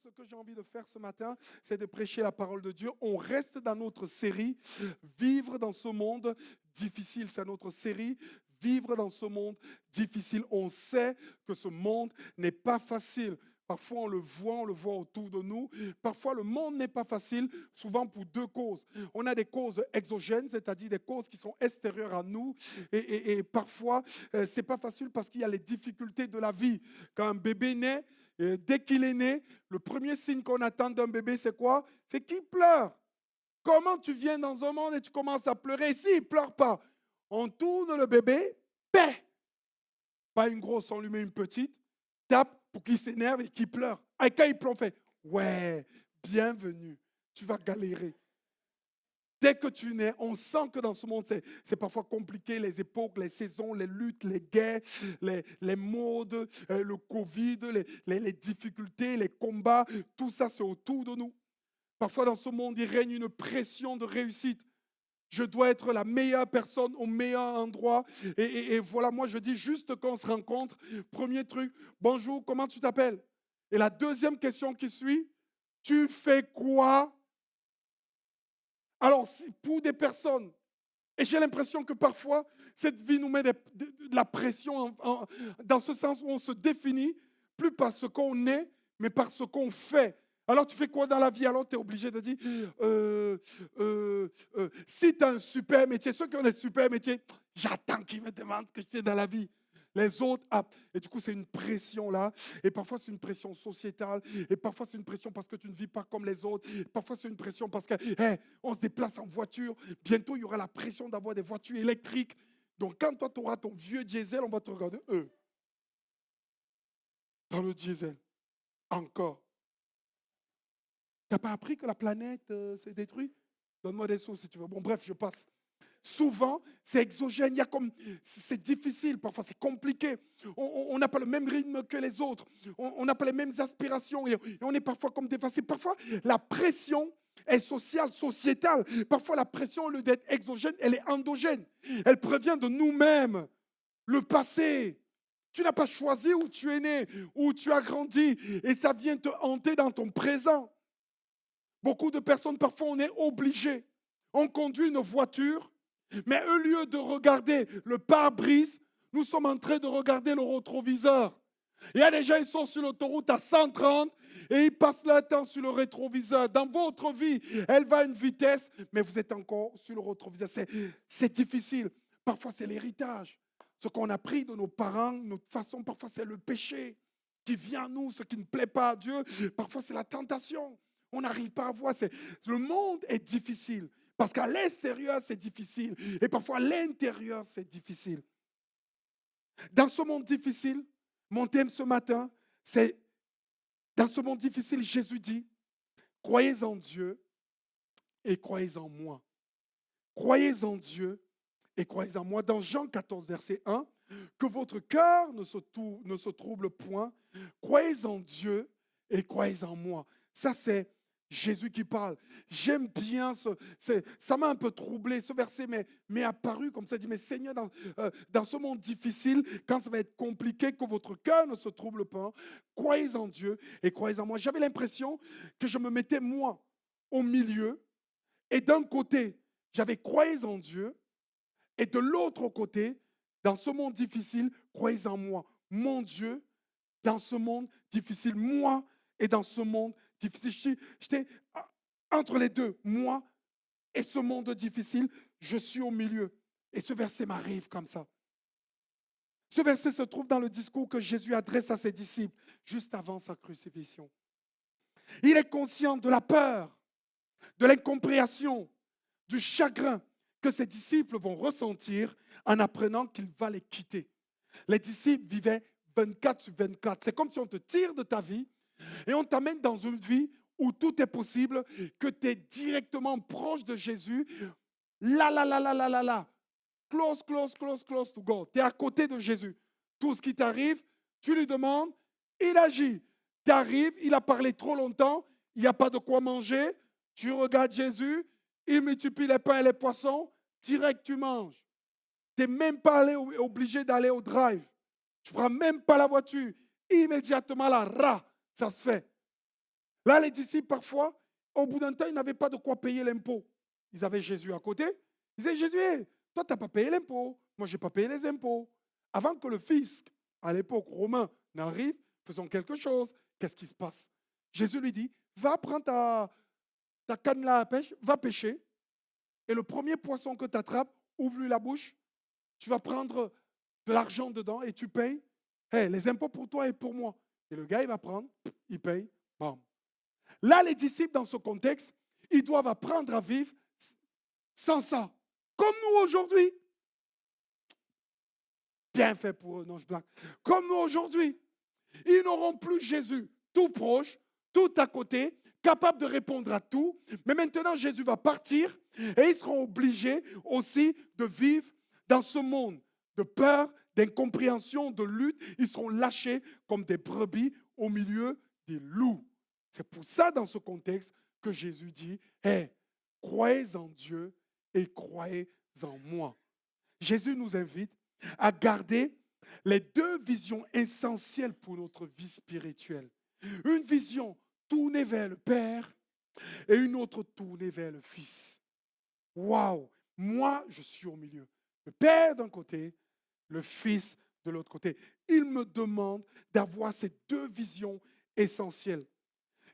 ce que j'ai envie de faire ce matin, c'est de prêcher la parole de Dieu. On reste dans notre série « Vivre dans ce monde difficile ». C'est notre série « Vivre dans ce monde difficile ». On sait que ce monde n'est pas facile. Parfois, on le voit autour de nous. Parfois, le monde n'est pas facile, souvent pour deux causes. On a des causes exogènes, c'est-à-dire des causes qui sont extérieures à nous. Et parfois, ce n'est pas facile parce qu'il y a les difficultés de la vie. Quand un bébé naît, dès qu'il est né, le premier signe qu'on attend d'un bébé, c'est quoi? C'est qu'il pleure. Comment tu viens dans un monde et tu commences à pleurer? S'il ne pleure pas, on tourne le bébé, paix. Pas une grosse, on lui met une petite, tape pour qu'il s'énerve et qu'il pleure. Et quand il pleure, on fait « Ouais, bienvenue, tu vas galérer ». Dès que tu nais, on sent que dans ce monde, c'est parfois compliqué, les époques, les saisons, les luttes, les guerres, les modes, le Covid, les difficultés, les combats, tout ça, c'est autour de nous. Parfois, dans ce monde, il règne une pression de réussite. Je dois être la meilleure personne au meilleur endroit. Et voilà, moi, je dis juste quand on se rencontre, premier truc, bonjour, comment tu t'appelles? Et la deuxième question qui suit, tu fais quoi? Alors, pour des personnes, et j'ai l'impression que parfois, cette vie nous met de la pression dans ce sens où on se définit, plus par ce qu'on est, mais par ce qu'on fait. Alors, tu fais quoi dans la vie? Alors, tu es obligé de dire, si tu as un super métier, ceux qui ont des super métiers, j'attends qu'ils me demandent ce que je fais dans la vie. Les autres, et du coup, c'est une pression là. Et parfois, c'est une pression sociétale. Et parfois, c'est une pression parce que tu ne vis pas comme les autres. Parfois, c'est une pression parce que, on se déplace en voiture. Bientôt, il y aura la pression d'avoir des voitures électriques. Donc, quand toi, tu auras ton vieux diesel, on va te regarder, dans le diesel. Encore. Tu n'as pas appris que la planète s'est détruite? Donne-moi des sous si tu veux. Bon, bref, je passe. Souvent, c'est exogène, c'est difficile, parfois c'est compliqué. On n'a pas le même rythme que les autres. On n'a pas les mêmes aspirations et on est parfois comme dépassé. Parfois, la pression est sociale, sociétale. Parfois, la pression, au lieu d'être exogène, elle est endogène. Elle provient de nous-mêmes. Le passé. Tu n'as pas choisi où tu es né, où tu as grandi et ça vient te hanter dans ton présent. Beaucoup de personnes, parfois, on est obligé. On conduit une voiture. Mais au lieu de regarder le pare-brise, nous sommes en train de regarder le rétroviseur. Il y a des gens qui sont sur l'autoroute à 130 et ils passent leur temps sur le rétroviseur. Dans votre vie, elle va à une vitesse, mais vous êtes encore sur le rétroviseur. C'est difficile. Parfois, c'est l'héritage. Ce qu'on a pris de nos parents, notre façon, parfois, c'est le péché qui vient à nous, ce qui ne plaît pas à Dieu. Parfois, c'est la tentation. On n'arrive pas à voir. Le monde est difficile. Parce qu'à l'extérieur, c'est difficile. Et parfois, à l'intérieur, c'est difficile. Dans ce monde difficile, mon thème ce matin, c'est, dans ce monde difficile, Jésus dit, croyez en Dieu et croyez en moi. Croyez en Dieu et croyez en moi. Dans Jean 14, verset 1, que votre cœur ne se trouble point. Croyez en Dieu et croyez en moi. Ça, c'est Jésus qui parle. J'aime bien ça m'a un peu troublé, ce verset m'est apparu comme ça. Il dit, mais Seigneur, dans ce monde difficile, quand ça va être compliqué, que votre cœur ne se trouble pas, croyez en Dieu et croyez en moi. J'avais l'impression que je me mettais, moi, au milieu. Et d'un côté, j'avais croyez en Dieu. Et de l'autre côté, dans ce monde difficile, croyez en moi. Mon Dieu, dans ce monde difficile, moi, et dans ce monde difficile. J'étais entre les deux, moi et ce monde difficile, je suis au milieu. Et ce verset m'arrive comme ça. Ce verset se trouve dans le discours que Jésus adresse à ses disciples juste avant sa crucifixion. Il est conscient de la peur, de l'incompréhension, du chagrin que ses disciples vont ressentir en apprenant qu'il va les quitter. Les disciples vivaient 24 sur 24. C'est comme si on te tire de ta vie et on t'amène dans une vie où tout est possible, que tu es directement proche de Jésus. Là. Close to God. Tu es à côté de Jésus. Tout ce qui t'arrive, tu lui demandes, il agit. Tu arrives, il a parlé trop longtemps, il n'y a pas de quoi manger. Tu regardes Jésus, il multiplie les pains et les poissons, direct tu manges. Tu n'es même pas obligé d'aller au drive. Tu ne prends même pas la voiture. Immédiatement là, ça se fait. Là, les disciples, parfois, au bout d'un temps, ils n'avaient pas de quoi payer l'impôt. Ils avaient Jésus à côté. Ils disaient, Jésus, hey, toi, tu n'as pas payé l'impôt. Moi, je n'ai pas payé les impôts. Avant que le fisc, à l'époque romain, n'arrive, faisons quelque chose. Qu'est-ce qui se passe? Jésus lui dit, va prendre ta canne là à pêche, va pêcher. Et le premier poisson que tu attrapes, ouvre-lui la bouche. Tu vas prendre de l'argent dedans et tu payes. Hey, les impôts pour toi et pour moi. Et le gars, il va prendre, il paye, bam. Là, les disciples, dans ce contexte, ils doivent apprendre à vivre sans ça. Comme nous aujourd'hui. Bien fait pour eux, non, je blague. Comme nous aujourd'hui. Ils n'auront plus Jésus tout proche, tout à côté, capable de répondre à tout. Mais maintenant, Jésus va partir et ils seront obligés aussi de vivre dans ce monde de peur, d'incompréhension, de lutte. Ils seront lâchés comme des brebis au milieu des loups. C'est pour ça, dans ce contexte, que Jésus dit, hey, croyez en Dieu et croyez en moi. Jésus nous invite à garder les deux visions essentielles pour notre vie spirituelle. Une vision tournée vers le Père et une autre tournée vers le Fils. Waouh! Moi, je suis au milieu. Le Père d'un côté, le Fils de l'autre côté. Il me demande d'avoir ces deux visions essentielles.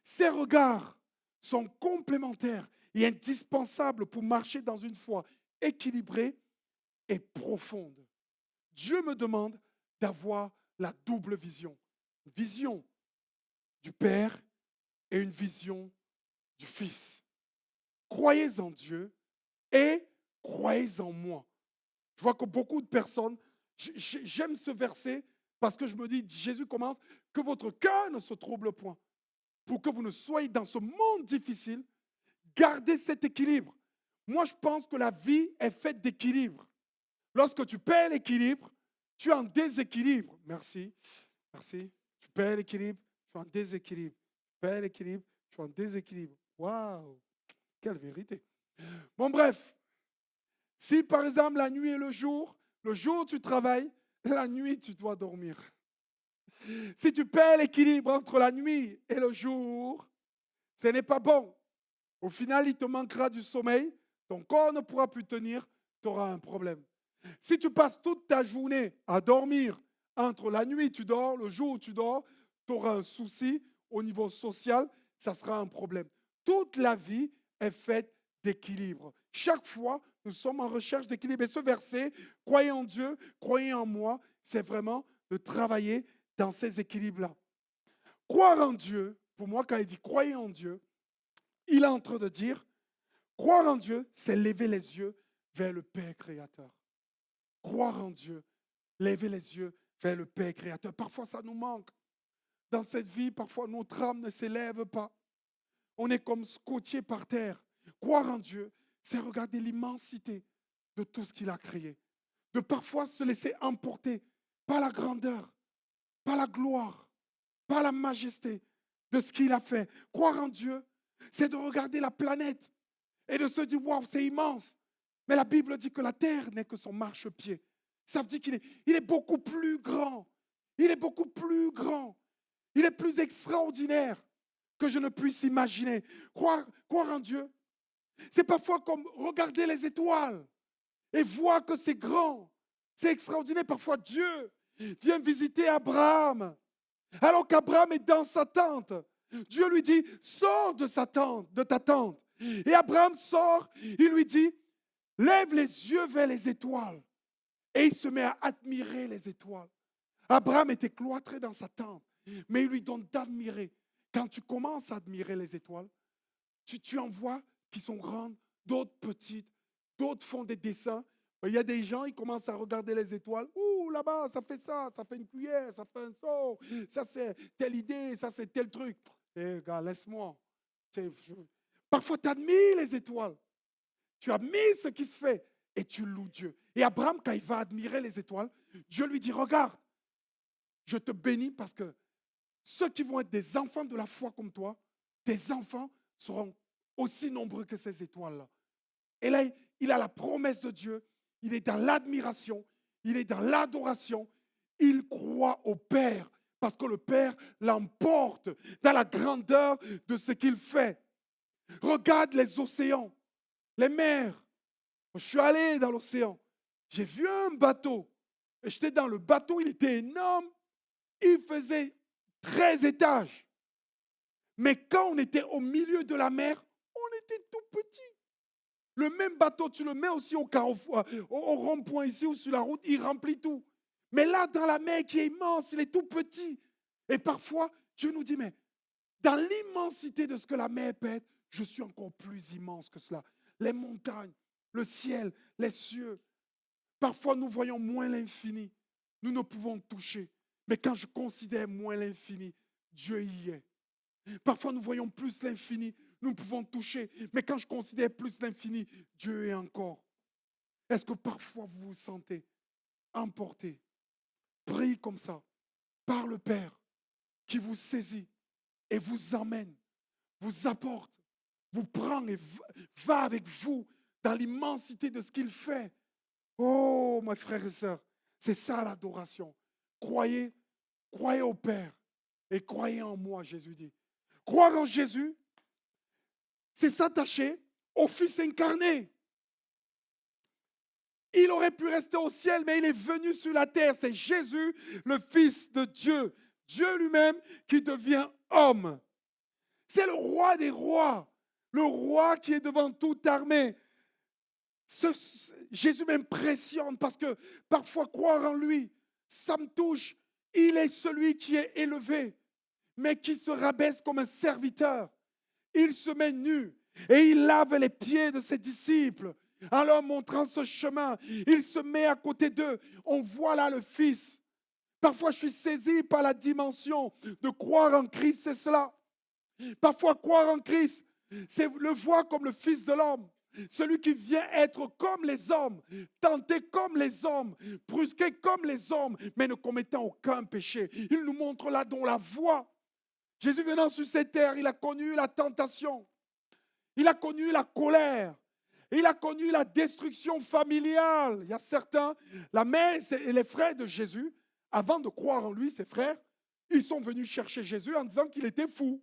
Ces regards sont complémentaires et indispensables pour marcher dans une foi équilibrée et profonde. Dieu me demande d'avoir la double vision. Une vision du Père et une vision du Fils. Croyez en Dieu et croyez en moi. Je vois que beaucoup de personnes, j'aime ce verset parce que je me dis, Jésus commence, que votre cœur ne se trouble point. Pour que vous ne soyez dans ce monde difficile, gardez cet équilibre. Moi, je pense que la vie est faite d'équilibre. Lorsque tu perds l'équilibre, tu es en déséquilibre. Merci. Merci. Tu perds l'équilibre, tu es en déséquilibre. Tu perds l'équilibre, tu es en déséquilibre. Waouh! Quelle vérité. Bon, bref. Si par exemple la nuit et le jour tu travailles, la nuit tu dois dormir. Si tu perds l'équilibre entre la nuit et le jour, ce n'est pas bon. Au final, il te manquera du sommeil, ton corps ne pourra plus tenir, tu auras un problème. Si tu passes toute ta journée à dormir, entre la nuit tu dors, le jour tu dors, tu auras un souci au niveau social, ça sera un problème. Toute la vie est faite d'équilibre. Chaque fois, nous sommes en recherche d'équilibre. Et ce verset, croyez en Dieu, croyez en moi, c'est vraiment de travailler dans ces équilibres-là. Croire en Dieu, pour moi, quand il dit croyez en Dieu, il est en train de dire, croire en Dieu, c'est lever les yeux vers le Père créateur. Croire en Dieu, lever les yeux vers le Père créateur. Parfois, ça nous manque. Dans cette vie, parfois, notre âme ne s'élève pas. On est comme scotché par terre. Croire en Dieu, c'est regarder l'immensité de tout ce qu'il a créé. De parfois se laisser emporter par la grandeur, par la gloire, par la majesté de ce qu'il a fait. Croire en Dieu, c'est de regarder la planète et de se dire, waouh, c'est immense. Mais la Bible dit que la terre n'est que son marchepied. Ça veut dire qu'il est beaucoup plus grand. Il est beaucoup plus grand. Il est plus extraordinaire que je ne puisse imaginer. Croire en Dieu, c'est parfois comme regarder les étoiles et voir que c'est grand, c'est extraordinaire. Parfois, Dieu vient visiter Abraham, alors qu'Abraham est dans sa tente. Dieu lui dit, sors de sa tente, de ta tente. Et Abraham sort, il lui dit, lève les yeux vers les étoiles. Et il se met à admirer les étoiles. Abraham était cloîtré dans sa tente, mais il lui donne d'admirer. Quand tu commences à admirer les étoiles, tu en vois qui sont grandes, d'autres petites, d'autres font des dessins. Il y a des gens, ils commencent à regarder les étoiles. Ouh, là-bas, ça fait une cuillère, ça fait un seau, ça c'est telle idée, ça c'est tel truc. Eh, gars, laisse-moi. Parfois, tu admires les étoiles. Tu admires ce qui se fait et tu loues Dieu. Et Abraham, quand il va admirer les étoiles, Dieu lui dit, regarde, je te bénis parce que ceux qui vont être des enfants de la foi comme toi, tes enfants seront aussi nombreux que ces étoiles-là. Et là, il a la promesse de Dieu, il est dans l'admiration, il est dans l'adoration, il croit au Père parce que le Père l'emporte dans la grandeur de ce qu'il fait. Regarde les océans, les mers. Je suis allé dans l'océan. J'ai vu un bateau. Et j'étais dans le bateau, il était énorme. Il faisait 13 étages. Mais quand on était au milieu de la mer, on était tout petit. Le même bateau, tu le mets aussi au carrefour, au rond-point ici ou sur la route, il remplit tout. Mais là, dans la mer qui est immense, il est tout petit. Et parfois, Dieu nous dit, mais dans l'immensité de ce que la mer peut être, je suis encore plus immense que cela. Les montagnes, le ciel, les cieux. Parfois, nous voyons moins l'infini. Nous ne pouvons toucher. Mais quand je considère moins l'infini, Dieu y est. Parfois, nous voyons plus l'infini. Nous pouvons toucher. Mais quand je considère plus l'infini, Dieu est encore. Est-ce que parfois vous vous sentez emporté, pris comme ça, par le Père qui vous saisit et vous emmène, vous apporte, vous prend et va avec vous dans l'immensité de ce qu'il fait? Oh, mes frères et sœurs, c'est ça l'adoration. Croyez au Père et croyez en moi, Jésus dit. Croire en Jésus, c'est s'attacher au Fils incarné. Il aurait pu rester au ciel, mais il est venu sur la terre. C'est Jésus, le Fils de Dieu. Dieu lui-même qui devient homme. C'est le roi des rois, le roi qui est devant toute armée. Jésus m'impressionne parce que parfois croire en lui, ça me touche. Il est celui qui est élevé, mais qui se rabaisse comme un serviteur. Il se met nu et il lave les pieds de ses disciples en leur montrant ce chemin. Il se met à côté d'eux. On voit là le Fils. Parfois, je suis saisi par la dimension de croire en Christ, c'est cela. Parfois, croire en Christ, c'est le voir comme le Fils de l'homme. Celui qui vient être comme les hommes, tenté comme les hommes, brusqué comme les hommes, mais ne commettant aucun péché. Il nous montre là dans la voie. Jésus venant sur cette terre, il a connu la tentation. Il a connu la colère. Il a connu la destruction familiale. Il y a certains, la mère et les frères de Jésus, avant de croire en lui, ses frères, ils sont venus chercher Jésus en disant qu'il était fou.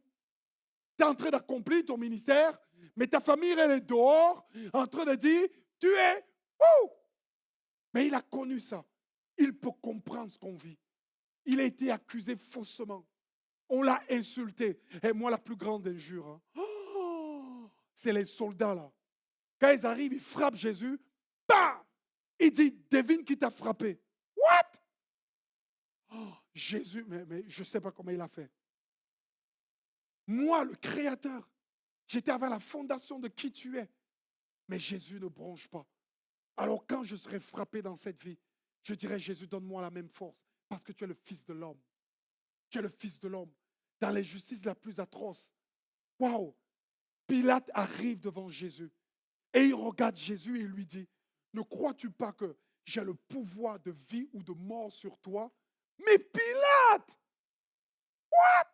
Tu es en train d'accomplir ton ministère, mais ta famille, elle est dehors, en train de dire, tu es fou. Mais il a connu ça. Il peut comprendre ce qu'on vit. Il a été accusé faussement. On l'a insulté. Et moi, la plus grande injure, c'est les soldats là. Quand ils arrivent, ils frappent Jésus. Bah! Il dit, devine qui t'a frappé. What? Jésus, mais je ne sais pas comment il a fait. Moi, le Créateur, j'étais avant la fondation de qui tu es. Mais Jésus ne bronche pas. Alors quand je serai frappé dans cette vie, je dirai, Jésus, donne-moi la même force. Parce que tu es le Fils de l'homme. Tu es le Fils de l'homme. Dans l'injustice la plus atroce. Waouh! Pilate arrive devant Jésus. Et il regarde Jésus et il lui dit, ne crois-tu pas que j'ai le pouvoir de vie ou de mort sur toi? Mais Pilate! What?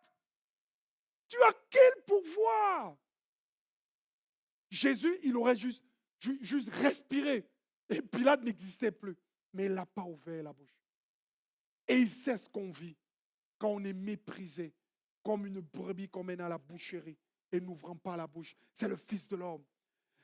Tu as quel pouvoir? Jésus, il aurait juste respiré. Et Pilate n'existait plus. Mais il n'a pas ouvert la bouche. Et il sait ce qu'on vit quand on est méprisé, comme une brebis qu'on mène à la boucherie et n'ouvrant pas la bouche. C'est le Fils de l'homme.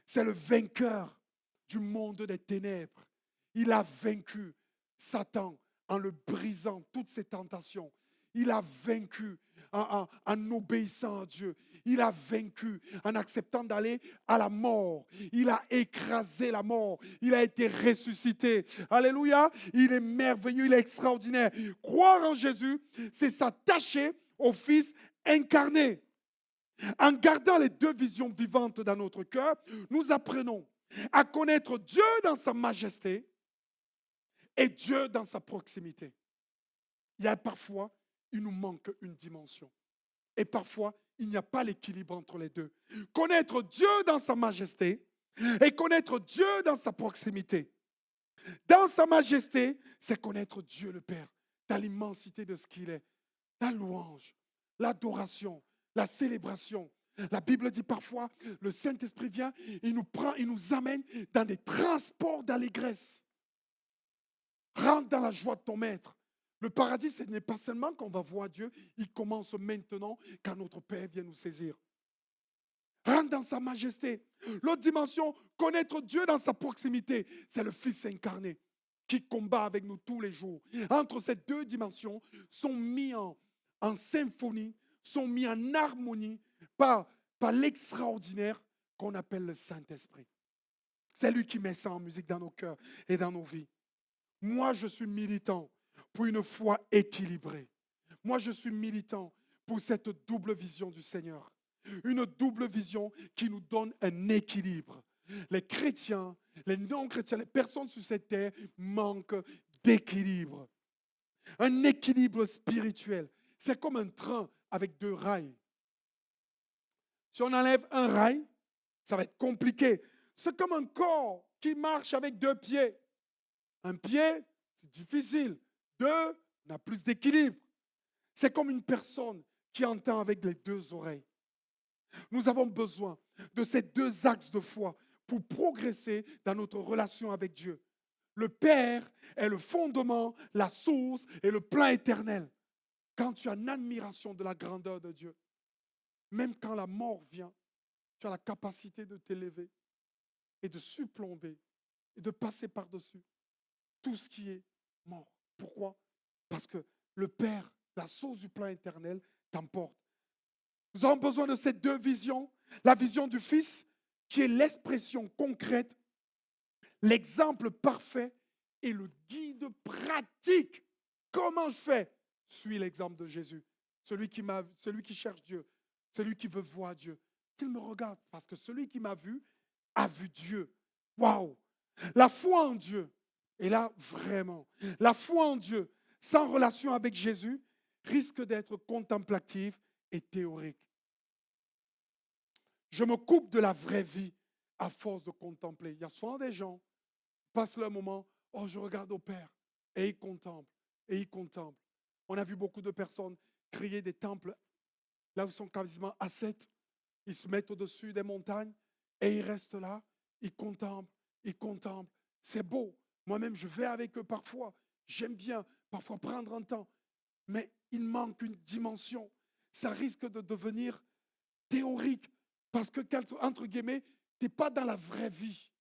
C'est le vainqueur du monde des ténèbres. Il a vaincu Satan en le brisant toutes ses tentations. Il a vaincu en obéissant à Dieu. Il a vaincu en acceptant d'aller à la mort. Il a écrasé la mort. Il a été ressuscité. Alléluia. Il est merveilleux, il est extraordinaire. Croire en Jésus, c'est s'attacher au Fils incarné. En gardant les deux visions vivantes dans notre cœur, nous apprenons à connaître Dieu dans sa majesté et Dieu dans sa proximité. Il y a parfois, il nous manque une dimension. Et parfois, il n'y a pas l'équilibre entre les deux. Connaître Dieu dans sa majesté et connaître Dieu dans sa proximité. Dans sa majesté, c'est connaître Dieu le Père, dans l'immensité de ce qu'il est. La louange, l'adoration, la célébration. La Bible dit parfois, le Saint-Esprit vient, il nous prend, il nous amène dans des transports d'allégresse. Rentre dans la joie de ton maître. Le paradis, ce n'est pas seulement qu'on va voir Dieu, il commence maintenant quand notre Père vient nous saisir. Rentre dans sa majesté. L'autre dimension, connaître Dieu dans sa proximité, c'est le Fils incarné qui combat avec nous tous les jours. Entre ces deux dimensions sont mis en symphonie, sont mis en harmonie par l'extraordinaire qu'on appelle le Saint-Esprit. C'est lui qui met ça en musique dans nos cœurs et dans nos vies. Moi, je suis militant pour une foi équilibrée. Moi, je suis militant pour cette double vision du Seigneur. Une double vision qui nous donne un équilibre. Les chrétiens, les non-chrétiens, les personnes sur cette terre manquent d'équilibre. Un équilibre spirituel. C'est comme un train avec deux rails. Si on enlève un rail, ça va être compliqué. C'est comme un corps qui marche avec deux pieds. Un pied, c'est difficile. Deux, on a plus d'équilibre. C'est comme une personne qui entend avec les deux oreilles. Nous avons besoin de ces deux axes de foi pour progresser dans notre relation avec Dieu. Le Père est le fondement, la source et le plan éternel. Quand tu as une admiration de la grandeur de Dieu, même quand la mort vient, tu as la capacité de t'élever et de surplomber et de passer par-dessus tout ce qui est mort. Pourquoi? Parce que le Père, la source du plan éternel, t'emporte. Nous avons besoin de ces deux visions. La vision du Fils, qui est l'expression concrète, l'exemple parfait et le guide pratique. Comment je fais? Suis l'exemple de Jésus. Celui qui cherche Dieu, celui qui veut voir Dieu. Qu'il me regarde, parce que celui qui m'a vu a vu Dieu. Waouh! La foi en Dieu. Et là, vraiment, la foi en Dieu, sans relation avec Jésus, risque d'être contemplative et théorique. Je me coupe de la vraie vie à force de contempler. Il y a souvent des gens qui passent leur moment, oh, je regarde au Père, et ils contemplent, et ils contemplent. On a vu beaucoup de personnes créer des temples là où ils sont quasiment ascètes. Ils se mettent au-dessus des montagnes et ils restent là, ils contemplent, ils contemplent. C'est beau. Moi-même, je vais avec eux parfois. J'aime bien parfois prendre un temps. Mais il manque une dimension. Ça risque de devenir théorique. Parce que, entre guillemets, tu n'es pas dans la vraie vie.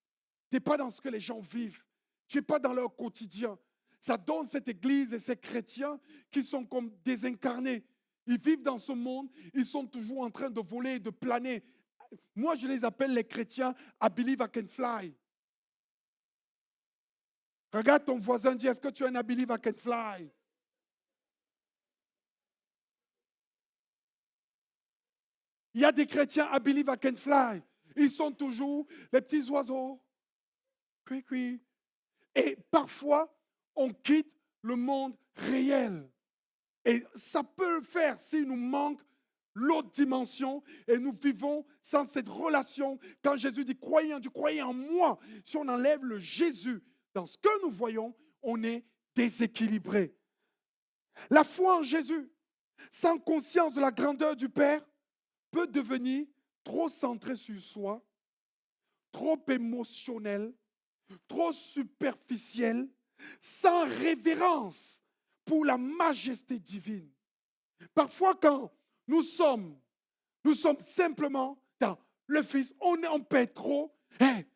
Tu n'es pas dans ce que les gens vivent. Tu n'es pas dans leur quotidien. Ça donne cette église et ces chrétiens qui sont comme désincarnés. Ils vivent dans ce monde, ils sont toujours en train de voler, de planer. Moi, je les appelle les chrétiens I believe I can fly. Regarde ton voisin, dis, est-ce que tu es un I believe I can fly? Il y a des chrétiens I believe I can fly. Ils sont toujours les petits oiseaux. Cui, cui. Et parfois, on quitte le monde réel. Et ça peut le faire s'il nous manque l'autre dimension et nous vivons sans cette relation. Quand Jésus dit croyez en Dieu, croyez en moi. Si on enlève le Jésus dans ce que nous voyons, on est déséquilibré. La foi en Jésus, sans conscience de la grandeur du Père, peut devenir trop centré sur soi, trop émotionnel, trop superficiel, sans révérence pour la majesté divine. Parfois, quand nous sommes simplement dans le Fils, on paie trop. Hey,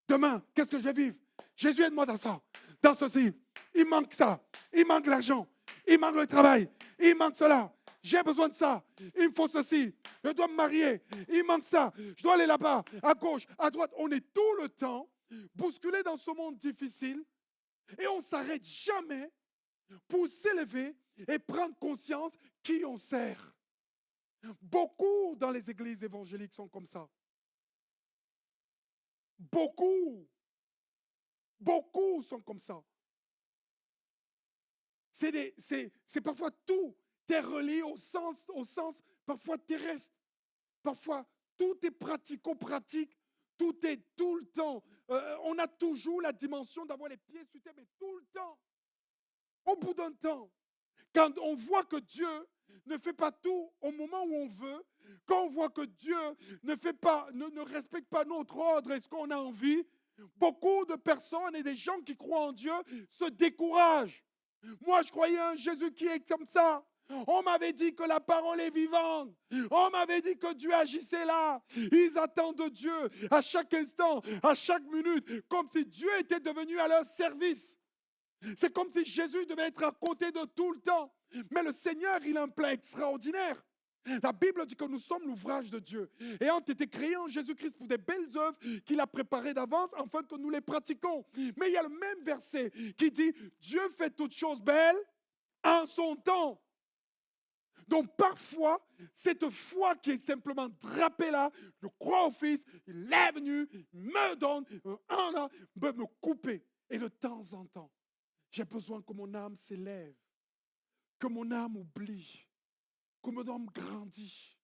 demain, qu'est-ce que je vais vivre? Jésus, aide-moi dans ça, dans ceci. Il manque ça, il manque l'argent, il manque le travail, il manque cela. J'ai besoin de ça, il me faut ceci, je dois me marier, il manque ça, je dois aller là-bas, à gauche, à droite. On est tout le temps bousculé dans ce monde difficile et on ne s'arrête jamais pour s'élever et prendre conscience qui on sert. Beaucoup dans les églises évangéliques sont comme ça. Beaucoup sont comme ça. C'est parfois tout est relié au sens parfois terrestre. Parfois, tout est pratico-pratique. Tout est tout le temps. On a toujours la dimension d'avoir les pieds sur terre, mais tout le temps. Au bout d'un temps, quand on voit que Dieu ne fait pas tout au moment où on veut, quand on voit que Dieu ne respecte pas notre ordre et ce qu'on a envie, beaucoup de personnes et des gens qui croient en Dieu se découragent. Moi, je croyais en Jésus qui est comme ça. On m'avait dit que la parole est vivante. On m'avait dit que Dieu agissait là. Ils attendent de Dieu à chaque instant, à chaque minute, comme si Dieu était devenu à leur service. C'est comme si Jésus devait être à côté de tout le temps. Mais le Seigneur, il a un plan extraordinaire. La Bible dit que nous sommes l'ouvrage de Dieu et ont été créés en Jésus-Christ pour des belles œuvres qu'il a préparées d'avance afin que nous les pratiquons. Mais il y a le même verset qui dit Dieu fait toutes choses belles en son temps. Donc parfois, cette foi qui est simplement drapée là, je crois au Fils, il est venu, il me donne, peut me couper. Et de temps en temps, j'ai besoin que mon âme s'élève, que mon âme oublie, que mon âme grandisse,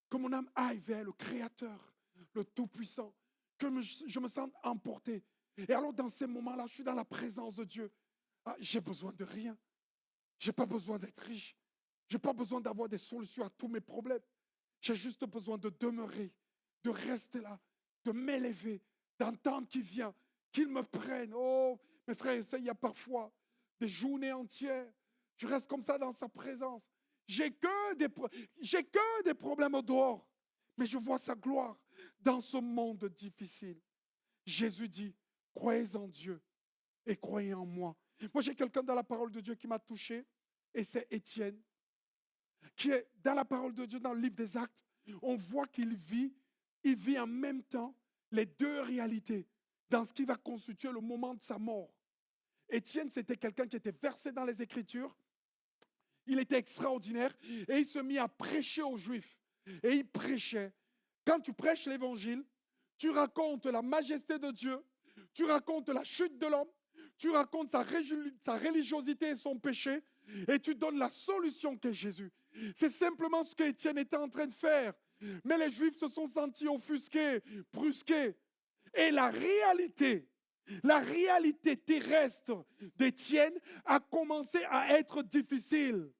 que mon âme aille vers le Créateur, le Tout-Puissant, que je me sente emporté. Et alors dans ces moments-là, je suis dans la présence de Dieu. Ah, j'ai besoin de rien. Je n'ai pas besoin d'être riche. Je n'ai pas besoin d'avoir des solutions à tous mes problèmes. J'ai juste besoin de demeurer, de rester là, de m'élever, d'entendre qu'il vient, qu'il me prenne. Oh, mes frères et sœurs, il y a parfois des journées entières. Je reste comme ça dans sa présence. J'ai que des problèmes au dehors. Mais je vois sa gloire dans ce monde difficile. Jésus dit, croyez en Dieu et croyez en moi. Moi, j'ai quelqu'un dans la parole de Dieu qui m'a touché, et c'est Étienne, qui est dans la parole de Dieu, dans le livre des Actes. On voit qu'il vit en même temps les deux réalités dans ce qui va constituer le moment de sa mort. Étienne, c'était quelqu'un qui était versé dans les Écritures. Il était extraordinaire et il se mit à prêcher aux Juifs. Et il prêchait. Quand tu prêches l'Évangile, tu racontes la majesté de Dieu, tu racontes la chute de l'homme, tu racontes sa religiosité et son péché, et tu donnes la solution qu'est Jésus. C'est simplement ce qu'Étienne était en train de faire. Mais les Juifs se sont sentis offusqués, brusqués. Et la réalité terrestre d'Étienne a commencé à être difficile.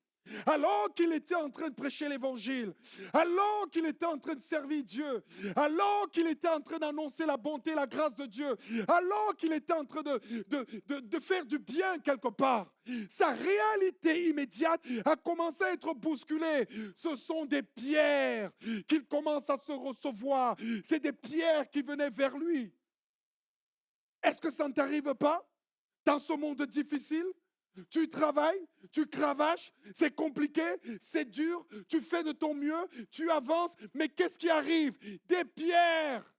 Alors qu'il était en train de prêcher l'évangile, alors qu'il était en train de servir Dieu, alors qu'il était en train d'annoncer la bonté, la grâce de Dieu, alors qu'il était en train de faire du bien quelque part, sa réalité immédiate a commencé à être bousculée. Ce sont des pierres qu'il commence à se recevoir. C'est des pierres qui venaient vers lui. Est-ce que ça ne t'arrive pas dans ce monde difficile? Tu travailles, tu cravaches, c'est compliqué, c'est dur, tu fais de ton mieux, tu avances, mais qu'est-ce qui arrive? Des pierres.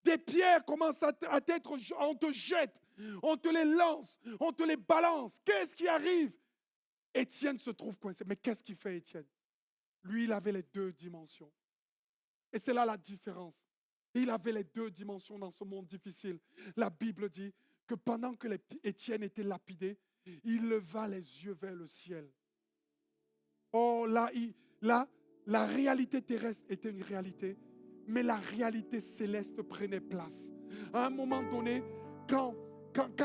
Des pierres commencent à t'être, on te jette, on te les lance, on te les balance. Qu'est-ce qui arrive? Étienne se trouve coincé. Mais qu'est-ce qu'il fait, Étienne? Lui, il avait les deux dimensions. Et c'est là la différence. Il avait les deux dimensions dans ce monde difficile. La Bible dit que pendant que Étienne était lapidé, il leva les yeux vers le ciel. Oh, là, la réalité terrestre était une réalité, mais la réalité céleste prenait place. À un moment donné, quand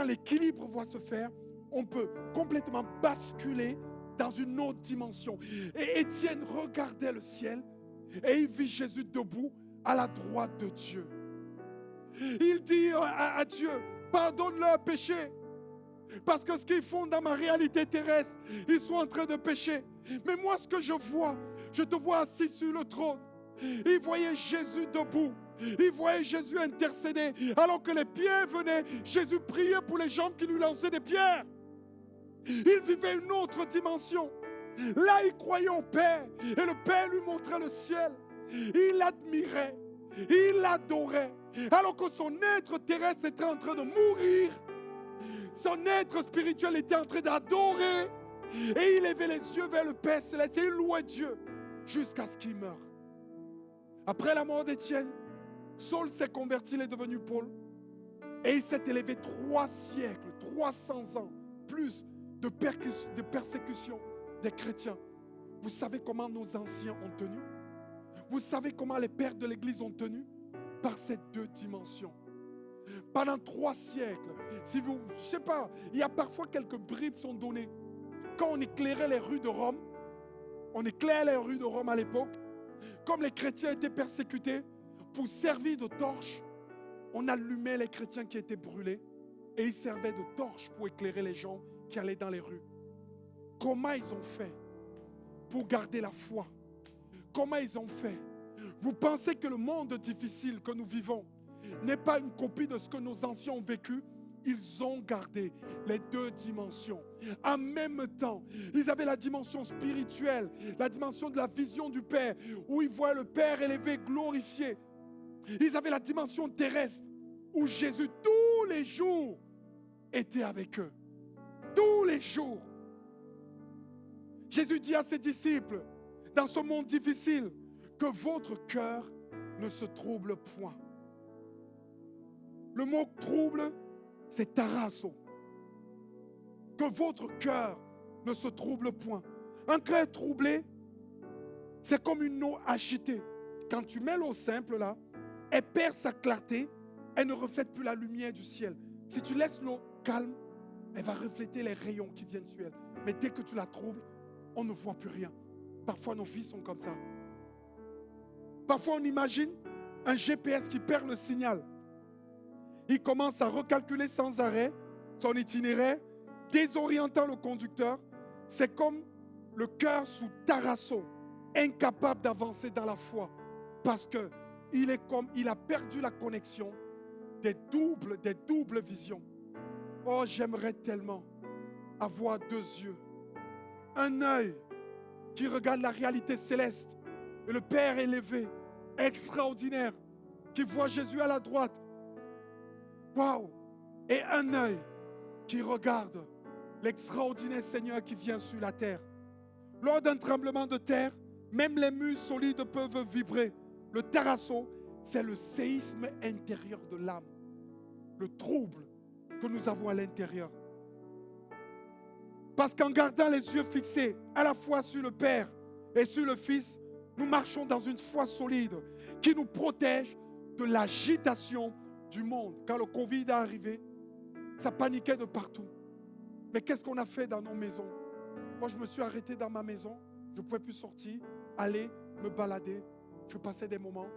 l'équilibre va se faire, on peut complètement basculer dans une autre dimension. Et Étienne regardait le ciel et il vit Jésus debout à la droite de Dieu. Il dit à Dieu, pardonne leurs péchés. Parce que ce qu'ils font dans ma réalité terrestre, ils sont en train de pécher. Mais moi, ce que je vois, je te vois assis sur le trône. Il voyait Jésus debout. Il voyait Jésus intercéder. Alors que les pierres venaient, Jésus priait pour les gens qui lui lançaient des pierres. Il vivait une autre dimension. Là, il croyait au Père. Et le Père lui montrait le ciel. Il l'admirait. Il l'adorait. Alors que son être terrestre était en train de mourir. Son être spirituel était en train d'adorer. Et il levait les yeux vers le Père céleste. Et il louait Dieu jusqu'à ce qu'il meure. Après la mort d'Étienne, Saul s'est converti, il est devenu Paul. Et il s'est élevé 3 siècles, 300 ans, plus de persécution des chrétiens. Vous savez comment nos anciens ont tenu? Vous savez comment les pères de l'Église ont tenu? Par ces deux dimensions. Pendant 3 siècles, je ne sais pas, il y a parfois quelques bribes sont données. Quand on éclairait les rues de Rome, on éclairait les rues de Rome à l'époque, comme les chrétiens étaient persécutés, pour servir de torche, on allumait les chrétiens qui étaient brûlés et ils servaient de torche pour éclairer les gens qui allaient dans les rues. Comment ils ont fait pour garder la foi? Comment ils ont fait? Vous pensez que le monde difficile que nous vivons n'est pas une copie de ce que nos anciens ont vécu? Ils ont gardé les deux dimensions. En même temps, ils avaient la dimension spirituelle, la dimension de la vision du Père, où ils voient le Père élevé, glorifié. Ils avaient la dimension terrestre, où Jésus, tous les jours, était avec eux. Tous les jours. Jésus dit à ses disciples, dans ce monde difficile, que votre cœur ne se trouble point. Le mot trouble, c'est tarasso. Que votre cœur ne se trouble point. Un cœur troublé, c'est comme une eau agitée. Quand tu mets l'eau simple là, elle perd sa clarté, elle ne reflète plus la lumière du ciel. Si tu laisses l'eau calme, elle va refléter les rayons qui viennent sur elle. Mais dès que tu la troubles, on ne voit plus rien. Parfois nos vies sont comme ça. Parfois on imagine un GPS qui perd le signal. Il commence à recalculer sans arrêt son itinéraire, désorientant le conducteur. C'est comme le cœur sous tarasso, incapable d'avancer dans la foi, parce qu'il a perdu la connexion des doubles visions. Oh, j'aimerais tellement avoir deux yeux, un œil qui regarde la réalité céleste et le Père élevé, extraordinaire, qui voit Jésus à la droite. Waouh! Et un œil qui regarde l'extraordinaire Seigneur qui vient sur la terre. Lors d'un tremblement de terre, même les murs solides peuvent vibrer. Le tarasso, c'est le séisme intérieur de l'âme, le trouble que nous avons à l'intérieur. Parce qu'en gardant les yeux fixés à la fois sur le Père et sur le Fils, nous marchons dans une foi solide qui nous protège de l'agitation du monde. Quand le Covid est arrivé, ça paniquait de partout. Mais qu'est-ce qu'on a fait dans nos maisons? Moi, je me suis arrêté dans ma maison. Je ne pouvais plus sortir, aller, me balader. Je passais des moments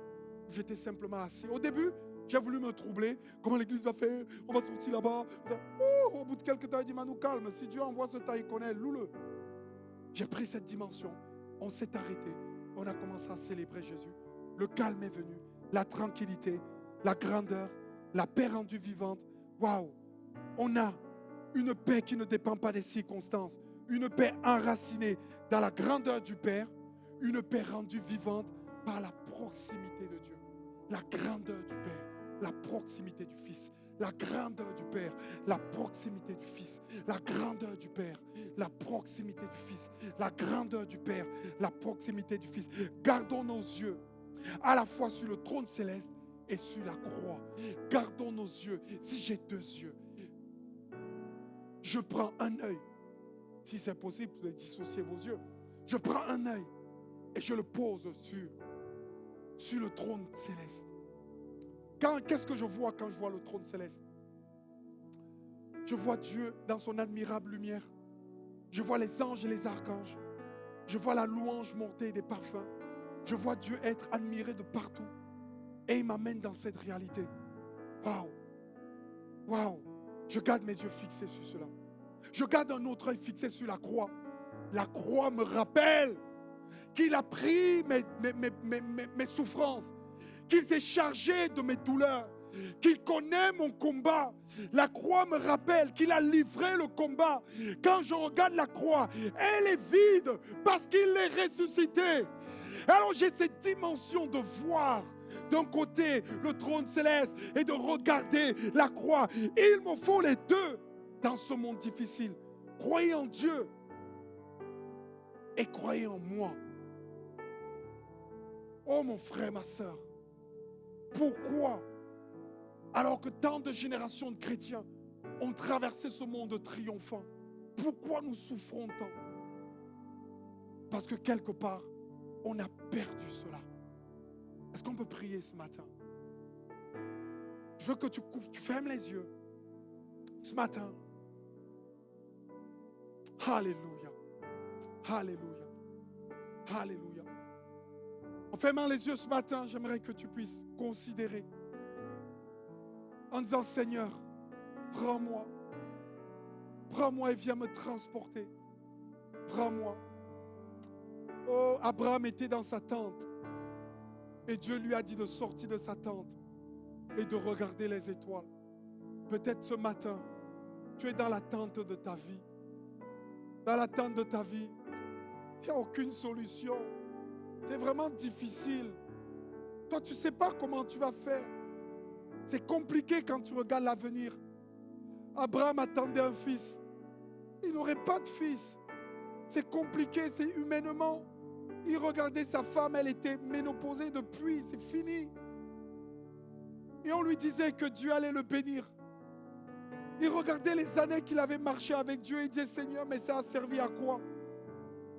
où j'étais simplement assis. Au début, j'ai voulu me troubler. Comment l'église va faire? On va sortir là-bas. Oh, au bout de quelques temps, il dit, Manu, calme. Si Dieu envoie ce temps, il connaît. Loue-le. J'ai pris cette dimension. On s'est arrêté. On a commencé à célébrer Jésus. Le calme est venu. La tranquillité, la grandeur, la paix rendue vivante. Waouh! On a une paix qui ne dépend pas des circonstances. Une paix enracinée dans la grandeur du Père. Une paix rendue vivante par la proximité de Dieu. La grandeur du Père. La proximité du Fils, la grandeur du Père, la proximité du Fils, la grandeur du Père, la proximité du Fils, la grandeur du Père, la proximité du Fils. Gardons nos yeux à la fois sur le trône céleste et sur la croix. Gardons nos yeux. Si j'ai deux yeux, je prends un œil. Si c'est possible de dissocier vos yeux, je prends un œil et je le pose sur le trône céleste. Qu'est-ce que je vois quand je vois le trône céleste? Je vois Dieu dans son admirable lumière. Je vois les anges et les archanges. Je vois la louange monter des parfums. Je vois Dieu être admiré de partout. Et il m'amène dans cette réalité. Waouh! Waouh! Je garde mes yeux fixés sur cela. Je garde un autre œil fixé sur la croix. La croix me rappelle qu'il a pris mes souffrances, qu'il s'est chargé de mes douleurs, qu'il connaît mon combat. La croix me rappelle qu'il a livré le combat. Quand je regarde la croix, elle est vide parce qu'il est ressuscité. Alors j'ai cette dimension de voir d'un côté le trône céleste et de regarder la croix. Il me faut les deux dans ce monde difficile. Croyez en Dieu et croyez en moi. Oh mon frère, ma soeur, pourquoi, alors que tant de générations de chrétiens ont traversé ce monde triomphant, pourquoi nous souffrons tant? Parce que quelque part, on a perdu cela. Est-ce qu'on peut prier ce matin? Je veux que tu fermes les yeux ce matin. Alléluia. Alléluia. Alléluia. En fermant les yeux ce matin, j'aimerais que tu puisses considérer en disant, Seigneur, prends-moi. Prends-moi et viens me transporter. Prends-moi. Oh, Abraham était dans sa tente. Et Dieu lui a dit de sortir de sa tente et de regarder les étoiles. Peut-être ce matin, tu es dans l'attente de ta vie. Dans l'attente de ta vie, il n'y a aucune solution. C'est vraiment difficile. Toi, tu ne sais pas comment tu vas faire. C'est compliqué quand tu regardes l'avenir. Abraham attendait un fils. Il n'aurait pas de fils. C'est compliqué, c'est humainement. Il regardait sa femme, elle était ménopausée depuis, c'est fini. Et on lui disait que Dieu allait le bénir. Il regardait les années qu'il avait marché avec Dieu et il disait, Seigneur, mais ça a servi à quoi?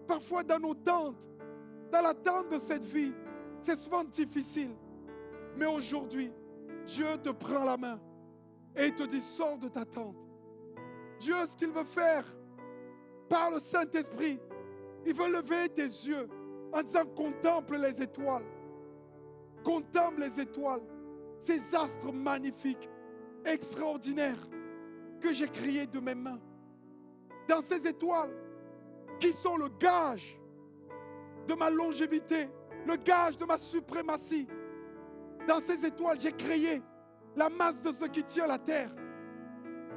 Parfois dans nos tentes, dans l'attente de cette vie, c'est souvent difficile. Mais aujourd'hui, Dieu te prend la main et il te dit, sors de ta tente. Dieu, ce qu'il veut faire, par le Saint-Esprit, il veut lever tes yeux en disant, contemple les étoiles. Contemple les étoiles. Ces astres magnifiques, extraordinaires, que j'ai créés de mes mains. Dans ces étoiles, qui sont le gage de ma longévité, le gage de ma suprématie. Dans ces étoiles, j'ai créé la masse de ce qui tient la terre.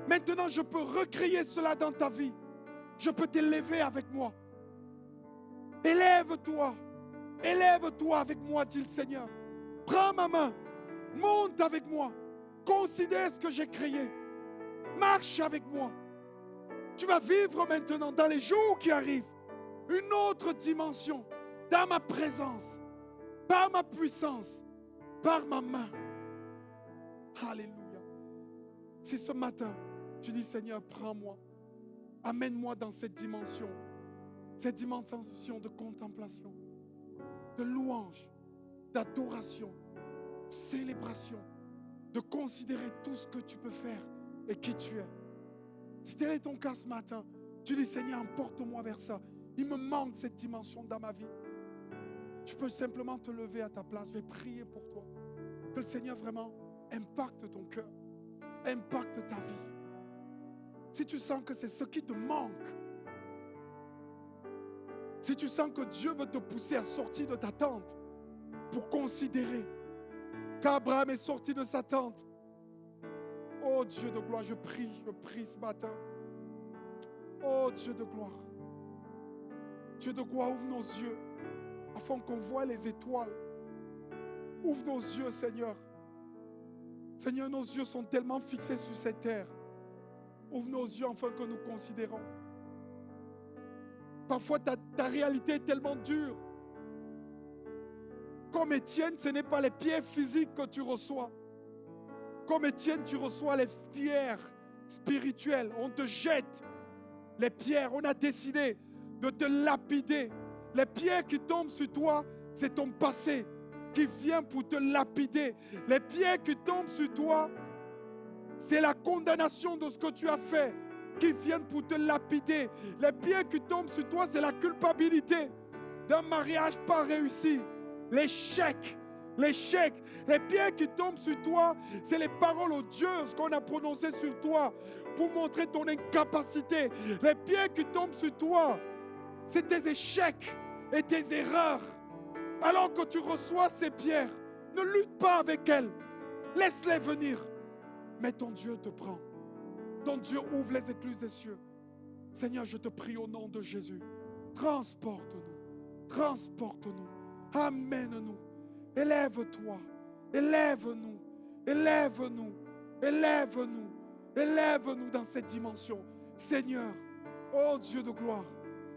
Maintenant, je peux recréer cela dans ta vie. Je peux t'élever avec moi. Élève-toi. Élève-toi avec moi, dit le Seigneur. Prends ma main. Monte avec moi. Considère ce que j'ai créé. Marche avec moi. Tu vas vivre maintenant, dans les jours qui arrivent, une autre dimension, dans ma présence, par ma puissance, par ma main. Alléluia. Si ce matin, tu dis, Seigneur, prends-moi, amène-moi dans cette dimension de contemplation, de louange, d'adoration, de célébration, de considérer tout ce que tu peux faire et qui tu es. Si tel est ton cas ce matin, tu dis, Seigneur, emporte-moi vers ça. Il me manque cette dimension dans ma vie. Tu peux simplement te lever à ta place. Je vais prier pour toi. Que le Seigneur vraiment impacte ton cœur, impacte ta vie. Si tu sens que c'est ce qui te manque, si tu sens que Dieu veut te pousser à sortir de ta tente pour considérer qu'Abraham est sorti de sa tente. Oh Dieu de gloire, je prie ce matin. Oh Dieu de gloire. Dieu de gloire, ouvre nos yeux afin qu'on voie les étoiles. Ouvre nos yeux, Seigneur. Seigneur, nos yeux sont tellement fixés sur cette terre. Ouvre nos yeux afin que nous considérons. Parfois, ta réalité est tellement dure. Comme Étienne, ce n'est pas les pierres physiques que tu reçois. Comme Étienne, tu reçois les pierres spirituelles. On te jette les pierres. On a décidé de te lapider. Les pierres qui tombent sur toi, c'est ton passé qui vient pour te lapider. Les pierres qui tombent sur toi, c'est la condamnation de ce que tu as fait qui viennent pour te lapider. Les pierres qui tombent sur toi, c'est la culpabilité d'un mariage pas réussi. L'échec. Les pierres qui tombent sur toi, c'est les paroles odieuses qu'on a prononcées sur toi pour montrer ton incapacité. Les pierres qui tombent sur toi, c'est tes échecs et tes erreurs. Alors que tu reçois ces pierres, ne lutte pas avec elles. Laisse-les venir. Mais ton Dieu te prend. Ton Dieu ouvre les écluses des cieux. Seigneur, je te prie au nom de Jésus. Transporte-nous. Transporte-nous. Amène-nous. Élève-toi. Élève-nous. Élève-nous. Élève-nous. Élève-nous dans cette dimension. Seigneur, oh Dieu de gloire,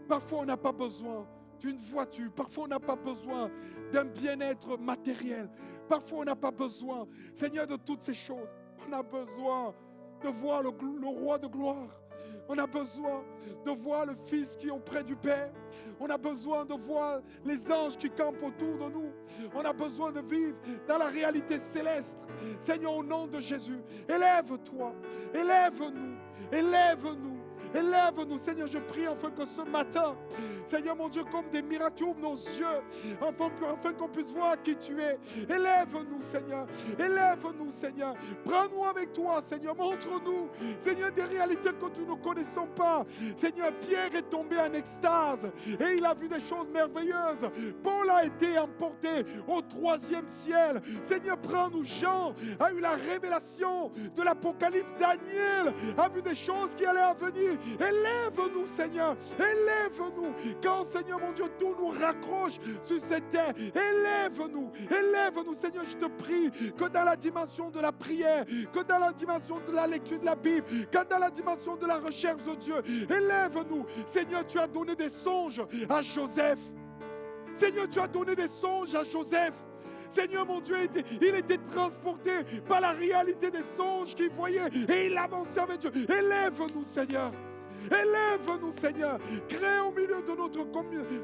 parfois on n'a pas besoin d'une voiture. Parfois on n'a pas besoin d'un bien-être matériel. Parfois on n'a pas besoin, Seigneur, de toutes ces choses. On a besoin de voir le roi de gloire. On a besoin de voir le Fils qui est auprès du Père. On a besoin de voir les anges qui campent autour de nous. On a besoin de vivre dans la réalité céleste. Seigneur, au nom de Jésus, élève-toi, élève-nous, élève-nous, Élève-nous, Seigneur, je prie afin que ce matin, Seigneur mon Dieu, comme des miracles ouvrent nos yeux, afin qu'on puisse voir qui tu es. Élève-nous, Seigneur. Élève-nous, Seigneur. Prends-nous avec toi, Seigneur. Montre-nous, Seigneur, des réalités que nous ne connaissons pas. Seigneur, Pierre est tombé en extase et il a vu des choses merveilleuses. Paul a été emporté au 3e ciel. Seigneur, prends-nous. Jean a eu la révélation de l'Apocalypse. Daniel a vu des choses qui allaient à venir. Élève-nous, Seigneur. Élève-nous. Quand, Seigneur mon Dieu, tout nous raccroche sur cette terre. Élève-nous. Élève-nous, Seigneur, je te prie que dans la dimension de la prière, que dans la dimension de la lecture de la Bible, que dans la dimension de la recherche de Dieu, élève-nous. Seigneur, tu as donné des songes à Joseph. Seigneur, tu as donné des songes à Joseph. Seigneur mon Dieu, il était transporté par la réalité des songes qu'il voyait et il avançait avec Dieu. Élève-nous, Seigneur. Élève-nous, Seigneur. Crée au milieu de notre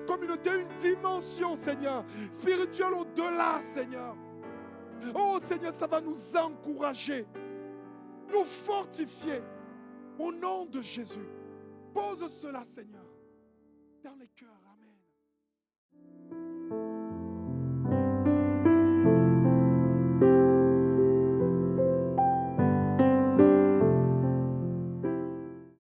communauté une dimension, Seigneur, spirituelle au-delà, Seigneur. Oh, Seigneur, ça va nous encourager, nous fortifier. Au nom de Jésus, pose cela, Seigneur, dans les cœurs.